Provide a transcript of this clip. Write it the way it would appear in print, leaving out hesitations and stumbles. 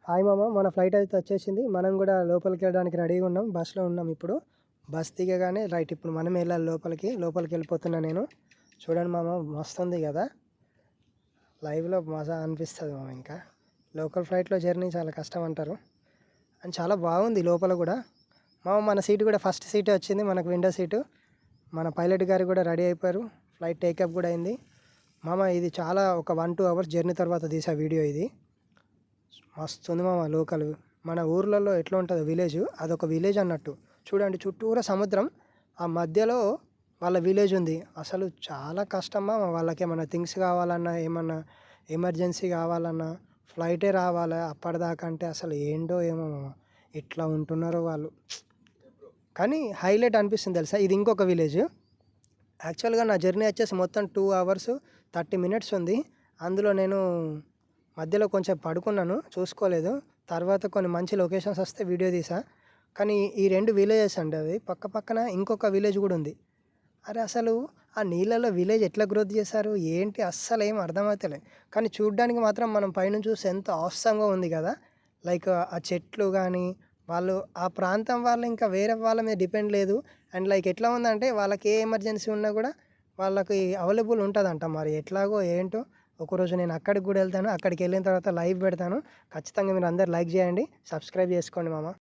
Hi మామ, మన flight అయితే వచ్చేసింది. మనం కూడా లోపలికి వెళ్ళడానికి రెడీగా ఉన్నాం. బస్సులో ఉన్నాం ఇప్పుడు. బస్ దిగగానే రైట్ ఇప్పుడు మనం వెళ్ళాలి లోపలికి వెళ్ళిపోతున్నా నేను. చూడండి మామ, మస్తు ఉంది కదా. లైవ్లో మజా అనిపిస్తుంది మామ. ఇంకా లోకల్ ఫ్లైట్లో జర్నీ చాలా కష్టం అంటారు, అండ్ చాలా బాగుంది లోపల కూడా. మామ మన సీటు కూడా ఫస్ట్ సీటే వచ్చింది మనకు, విండో సీటు. మన పైలట్ గారు కూడా రెడీ అయిపోయారు. ఫ్లైట్ టేకప్ కూడా అయింది మామ. ఇది చాలా ఒక 1-2 అవర్స్ జర్నీ తర్వాత తీసా వీడియో ఇది. మస్తు ఉంది మామ. లోకల్ మన ఊర్లలో ఎట్లా ఉంటుందో విలేజ్, అదొక విలేజ్ అన్నట్టు. చూడండి చుట్టూరా సముద్రం, ఆ మధ్యలో వాళ్ళ విలేజ్ ఉంది. అసలు చాలా కష్టం మామ. వాళ్ళకి ఏమన్నా థింగ్స్ కావాలన్నా, ఏమన్నా ఎమర్జెన్సీ కావాలన్నా ఫ్లైటే రావాలి అప్పటిదాకా అంటే అసలు ఏంటో ఏమో మామ, ఎట్లా ఉంటున్నారో వాళ్ళు. కానీ హైలైట్ అనిపిస్తుంది తెలుసా, ఇది ఇంకొక విలేజ్. యాక్చువల్గా నా జర్నీ వచ్చేసి మొత్తం 2 అవర్స్ 30 మినిట్స్ ఉంది. అందులో నేను మధ్యలో కొంచెం పడుకున్నాను, చూసుకోలేదు. తర్వాత కొన్ని మంచి లొకేషన్స్ వస్తే వీడియో తీసా. కానీ ఈ 2 విలేజెస్ అండి, అవి పక్క పక్కన ఇంకొక విలేజ్ కూడా ఉంది. అరే అసలు ఆ నీళ్ళలో విలేజ్ ఎట్లా గ్రోత్ చేశారు ఏంటి అస్సలు ఏం అర్థమవుతలే. కానీ చూడ్డానికి మాత్రం మనం పైనుంచి చూస్తే ఎంత అవసరంగా ఉంది కదా. లైక్ ఆ చెట్లు కానీ, వాళ్ళు ఆ ప్రాంతం వాళ్ళు ఇంకా వేరే వాళ్ళ మీద డిపెండ్ లేదు. అండ్ లైక్ ఎట్లా ఉందంటే వాళ్ళకి ఏ ఎమర్జెన్సీ ఉన్నా కూడా వాళ్ళకి అవైలబుల్ ఉంటుందంట. మరి ఎట్లాగో ఏంటో. ఒకరోజు నేను అక్కడికి కూడా వెళ్తాను. అక్కడికి వెళ్ళిన తర్వాత లైవ్ పెడతాను. ఖచ్చితంగా మీరు అందరు లైక్ చేయండి, సబ్స్క్రైబ్ చేసుకోండి మామ.